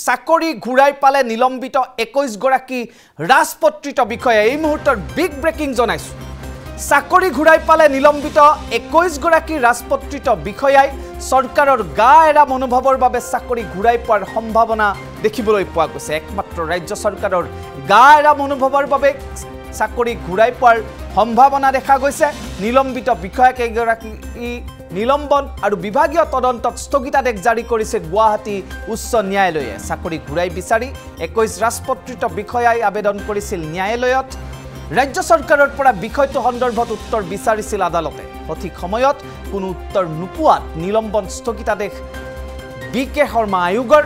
চাকৰি ঘূৰাই পালে নিলম্বিত 21 গৰাকী ৰাজপত্ৰিত বিষয়া এই মুহূৰ্তৰ বিগ ব্ৰেকিং জনাইছো চাকৰি ঘূৰাই পালে নিলম্বিত 21 গৰাকী ৰাজপত্ৰিত বিষয়াই সৰকাৰৰ গা এৰা মনোভাৱৰ বাবে চাকৰি ঘূৰাই পোৱাৰ সম্ভাৱনা দেখিবলৈ পোৱা গৈছে একমাত্ৰ ৰাজ্য সৰকাৰৰ গা এৰা মনোভাৱৰ বাবে চাকৰি ঘূৰাই পোৱাৰ সম্ভাৱনা দেখা গৈছে নিলম্বিত বিষয়া কেইগৰাকী নিলম্বন আৰু বিভাগীয় তদন্তত স্থগিতাদেশ জাৰি কৰিছে গুৱাহাটী উচ্চ ন্যায়ালয়ে চাকৰি ঘূৰাই বিচাৰি 21 ৰাজপত্ৰিত বিষয়াই আবেদন কৰিছিল ন্যায়ালয়ত ৰাজ্য সৰকাৰৰ পৰা বিষয়টো সন্দৰ্ভত উত্তৰ বিচাৰিছিল আদালতে সঠিক সময়ত কোনো উত্তৰ নোপোৱাত নিলম্বন স্থগিতাদেশ বিকে শৰ্মা আয়োগৰ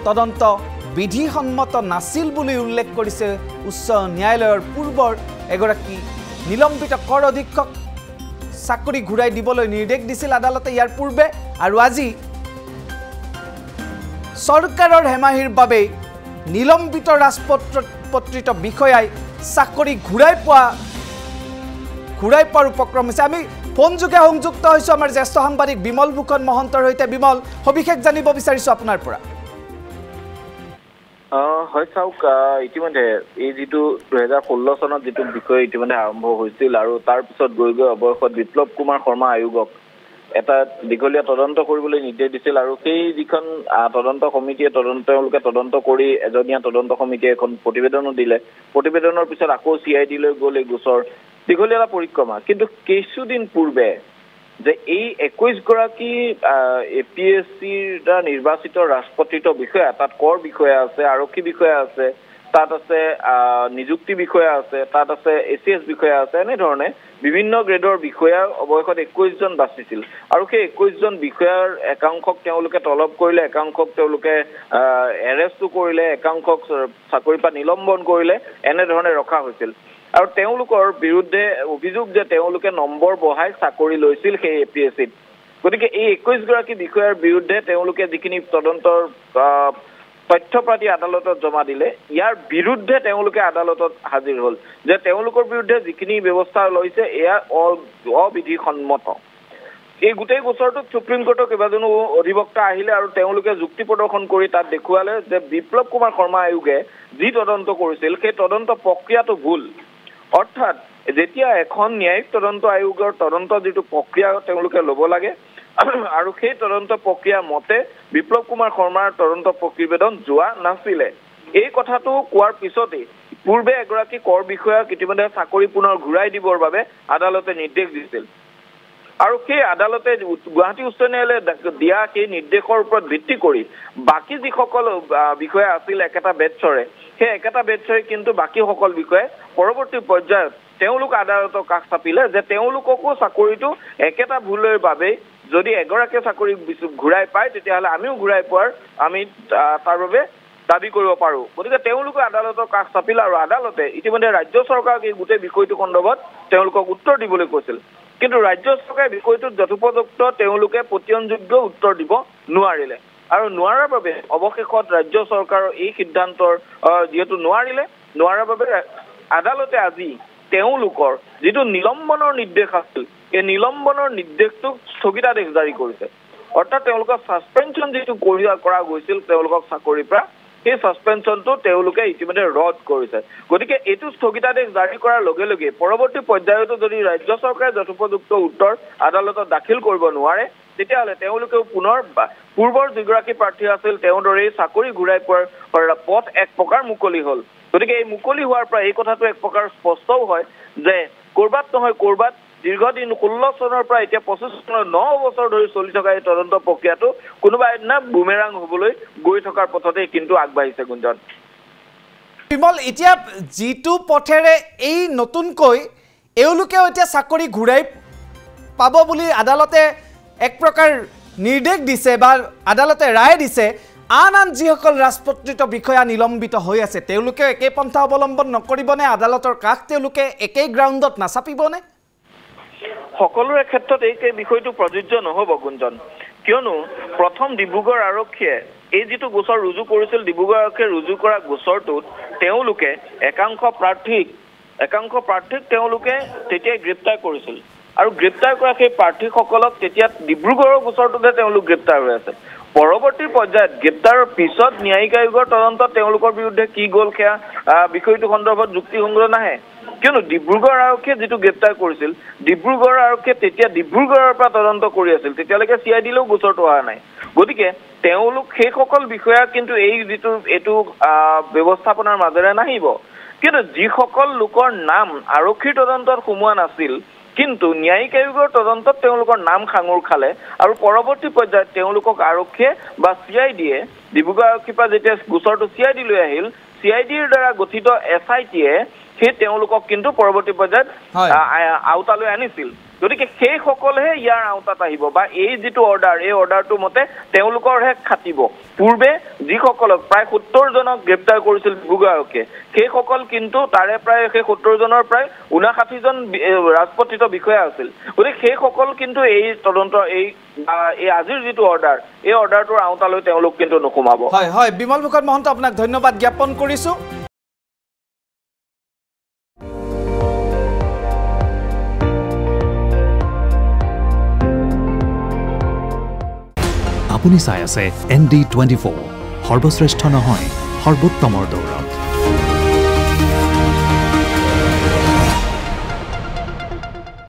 তদন্ত বিধিসন্মত নাছিল বুলি উল্লেখ কৰিছে উচ্চ ন্যায়ালয়ৰ পূৰ্বৰ এগৰাকী নিলম্বিত কৰ অধীক্ষক চাকৰি ঘূৰাই দিবলৈ নিৰ্দেশ দিছিল আদালতে ইয়াৰ পূৰ্বে আৰু আজি সৰকাৰৰ হেমাহিৰ বাবে নিলম্বিত ৰাজপত্ৰিত বিষয়াই চাকৰি ঘূৰাই পোৱাৰ উপক্ৰম হৈছে আমি ফোন যোগে সংযুক্ত হৈছো আমাৰ জ্যেষ্ঠ সাংবাদিক বিমল ভূষণ মহন্তৰ সৈতে বিমল সবিশেষ জানিব বিচাৰিছো আপোনাৰ পৰা হয় চাওক ইতিমধ্যে এই যেটো 2016 চনত যেটো বিষয় ইতিমধ্যে আৰম্ভ হৈছিল আৰু তাৰ পিছত গৈ অৱশেষত বিপ্লৱ কুমাৰ শৰ্মা আয়োগক এটা দীঘলীয়া তদন্ত কৰিবলৈ নিৰ্দেশ দিছিল আৰু সেই যিখন তদন্ত কমিটিয়ে তদন্ত কৰি এজনীয়া তদন্ত কমিটিয়ে এখন প্ৰতিবেদনো দিলে প্ৰতিবেদনৰ পিছত আকৌ CID লৈ গ'ল এই গোচৰ দীঘলীয়া পৰিক্ৰমা কিন্তু কিছুদিন পূৰ্বে যে এই 21 গৰাকী APSCৰ দ্বাৰা নিৰ্বাচিত ৰাজপত্ৰিত বিষয়া তাত কৰ বিষয়া আছে আৰক্ষী বিষয়া আছে তাত আছে নিযুক্তি বিষয়া আছে তাত আছে ACS বিষয়া আছে এনে ধৰণে বিভিন্ন গ্ৰেডৰ বিষয়া অৱশেষত 21 জন বাছিছিল আৰু সেই 21 জন বিষয়াৰ একাংশক তেওঁলোকে তলব কৰিলে একাংশক তেওঁলোকে এৰেষ্টও কৰিলে একাংশক চাকৰিৰ পৰা নিলম্বন কৰিলে এনে ধৰণে ৰখা হৈছিল আৰু তেওঁলোকৰ বিৰুদ্ধে অভিযোগ যে তেওঁলোকে নম্বৰ বহাই চাকৰি লৈছিল সেই APSCত গতিকে এই 21 গৰাকী বিষয়াৰ বিৰুদ্ধে তেওঁলোকে যিখিনি তদন্তৰ তথ্যপাতি আদালতত জমা দিলে ইয়াৰ বিৰুদ্ধে তেওঁলোকে আদালতত হাজিৰ হ'ল যে তেওঁলোকৰ বিৰুদ্ধে যিখিনি ব্যৱস্থা লৈছে এয়া অবিধিসন্মত এই গোটেই গোচৰটোত সুপ্ৰিম কোৰ্টৰ কেইবাজনো অধিবক্তা আহিলে আৰু তেওঁলোকে যুক্তি প্ৰদৰ্শন কৰি তাত দেখুৱালে যে বিপ্লৱ কুমাৰ শৰ্মা আয়োগে যি তদন্ত কৰিছিল সেই তদন্ত প্ৰক্ৰিয়াটো ভুল অৰ্থাৎ যেতিয়া এখন ন্যায়িক তদন্ত আয়োগৰ তদন্ত যেটো প্ৰক্ৰিয়া তেওঁলোকে ল'ব লাগে আৰু সেই তদন্ত প্ৰক্ৰিয়া মতে বিপ্লৱ কুমাৰ শৰ্মাৰ তদন্ত প্ৰতিবেদন যোৱা নাছিলে এই কথাটো কোৱাৰ পিছতে পূৰ্বে এগৰাকী কৰ বিষয়াক ইতিমধ্যে চাকৰি পুনৰ ঘূৰাই দিবৰ বাবে আদালতে নিৰ্দেশ দিছিল আৰু সেই আদালতে গুৱাহাটী উচ্চ ন্যায়ালয়ে দিয়া সেই নিৰ্দেশৰ ওপৰত ভিত্তি কৰি বাকি যিসকল বিষয়া আছিল একেটা বেটছৰে সেই একেটা বেটছৰে কিন্তু বাকি সকল বিষয়ে পৰৱৰ্তী পৰ্যায়ত তেওঁলোক আদালতৰ কাষ চাপিলে যে তেওঁলোককো চাকৰিটো একেটা ভুলৰ বাবে যদি এগৰাকীয়ে চাকৰি ঘূৰাই পায় তেতিয়াহ'লে আমিও ঘূৰাই পোৱাৰ আমি তাৰ বাবে দাবী কৰিব পাৰোঁ গতিকে তেওঁলোকে আদালতৰ কাষ চাপিল আৰু আদালতে ইতিমধ্যে ৰাজ্য চৰকাৰক এই গোটেই বিষয়টো সন্দৰ্ভত তেওঁলোকক উত্তৰ দিবলৈ কৈছিল কিন্তু ৰাজ্য চৰকাৰে বিষয়টোত যথোপযুক্ত তেওঁলোকে প্ৰতিযোগ্য উত্তৰ দিব নোৱাৰিলে আৰু নোৱাৰাৰ বাবে অৱশেষত ৰাজ্য চৰকাৰৰ এই সিদ্ধান্তৰ যেহেতু নোৱাৰাৰ বাবে আদালতে আজি তেওঁলোকৰ যেটো নিলম্বনৰ নিৰ্দেশ আছিল এই নিলম্বনৰ নিৰ্দেশটো স্থগিতাদেশ জাৰি কৰিছে অৰ্থাৎ তেওঁলোকৰ সাসপেনশন যেটো কৰা গৈছিল তেওঁলোকক চাকৰিৰ পৰা এই সাসপেনশনটো তেওঁলোকে ইতিমধ্যে ৰদ কৰিছে গতিকে এইটো স্থগিতাদেশ জাৰি কৰাৰ লগে লগে পৰৱৰ্তী পৰ্যায়তো যদি ৰাজ্য চৰকাৰে যথোপযুক্ত উত্তৰ আদালতত দাখিল কৰিব নোৱাৰে তেতিয়াহ'লে তেওঁলোকে পুনৰ পূৰ্বৰ যিগৰাকী প্ৰাৰ্থী আছিল তেওঁলোৰে চাকৰি ঘূৰাই পোৱাৰ পথ এক প্ৰকাৰ মুকলি হ'ল গতিকে এই মুকলি হোৱাৰ পৰা এই কথাটো এক প্ৰকাৰ স্পষ্টও হয় যে কৰবাত নহয় কৰবাত দীৰ্ঘদিন 16 চনৰ পৰা এতিয়া 25 চনৰ 9 বছৰ ধৰি চলি থকা এই তদন্ত প্ৰক্ৰিয়াটো কোনোবা এদিনা বুমেৰাং হ'বলৈ গৈ থকাৰ পথতে কিন্তু আগবাঢ়িছে গুঞ্জন বিমল এতিয়া যেটো পথেৰে এই নতুনকৈ এওঁলোকেও এতিয়া চাকৰি ঘূৰাই পাব বুলি আদালতে এক প্ৰকাৰ নিৰ্দেশ দিছে বা আদালতে ৰায় দিছে আন যিসকল ৰাজপত্ৰিত বিষয়া নিলম্বিত হৈ আছে তেওঁলোকে একে পন্থা অৱলম্বন নকৰিবনে আদালতৰ কাষ তেওঁলোকে একে গ্ৰাউণ্ডত নাচাপিবনে সকলোৰে ক্ষেত্ৰত এই বিষয়টো প্ৰযোজ্য নহব গুঞ্জন কিয়নো প্ৰথম ডিব্ৰুগড় আৰক্ষীয়ে এই যেটো গোচৰ ৰুজু কৰিছিল ডিব্ৰুগড় আৰক্ষীয়ে ৰুজু কৰা গোচৰটোত তেওঁলোকে একাংশ প্ৰাৰ্থীক তেওঁলোকে তেতিয়া গ্ৰেপ্তাৰ কৰিছিল আৰু গ্ৰেপ্তাৰ কৰা সেই প্ৰাৰ্থীসকলক তেতিয়া ডিব্ৰুগড়ৰ গোচৰটোতে তেওঁলোক গ্ৰেপ্তাৰ হৈ আছে পৰৱৰ্তী পৰ্যায়ত গ্ৰেপ্তাৰৰ পিছত ন্যায়িক আয়োগৰ তদন্ত তেওঁলোকৰ বিৰুদ্ধে কি গ'ল সেয়া বিষয়টো সন্দৰ্ভত যুক্তিসংগত নাহে কিয়নো ডিব্ৰুগড় আৰক্ষীয়ে যিটো গ্ৰেপ্তাৰ কৰিছিল ডিব্ৰুগড় আৰক্ষীয়ে তেতিয়া ডিব্ৰুগড়ৰ পৰা তদন্ত কৰি আছিল তেতিয়ালৈকে CIDলৈও গোচৰটো অহা নাই গতিকে তেওঁলোক সেইসকল বিষয়া কিন্তু এই যিটো এইটো ব্যৱস্থাপনাৰ মাজেৰে নাহিব কিন্তু যিসকল লোকৰ নাম আৰক্ষীৰ তদন্তত সোমোৱা নাছিল কিন্তু ন্যায়িক আয়োগৰ তদন্তত তেওঁলোকৰ নাম খাঙুৰ খালে আৰু পৰৱৰ্তী পৰ্যায়ত তেওঁলোকক আৰক্ষীয়ে বা CIDয়ে ডিব্ৰুগড় আৰক্ষীৰ পৰা যেতিয়া গোচৰটো CIDলৈ আহিল CIDৰ দ্বাৰা গঠিত SITয়ে সেই তেওঁলোকক কিন্তু পৰৱৰ্তী পৰ্যায়ত আওতালৈ আনিছিল গতিকে সেই সকলেহে ইয়াৰ আওতাত আহিব বা এই যিটো অৰ্ডাৰ এই অৰ্ডাৰটো মতে তেওঁলোকৰহে খাটিব পূৰ্বে যিসকলক প্ৰায় 70 জনক গ্ৰেপ্তাৰ কৰিছিল ডিব্ৰুগড় আৰক্ষীয়ে সেইসকল কিন্তু তাৰে প্ৰায় সেই 70 জনৰ প্ৰায় 59 জন ৰাজপত্ৰিত বিষয়া আছিল গতিকে সেইসকল কিন্তু এই তদন্ত এই আজিৰ যিটো অৰ্ডাৰ এই অৰ্ডাৰটোৰ আওতালৈ তেওঁলোক কিন্তু নোসোমাব হয় হয় বিমল ভূষণ মহন্ত আপোনাক ধন্যবাদ জ্ঞাপন কৰিছো আপুনি চাই আছে ND24 সৰ্বশ্ৰেষ্ঠ নহয় সৰ্বোত্তমৰ দৌৰ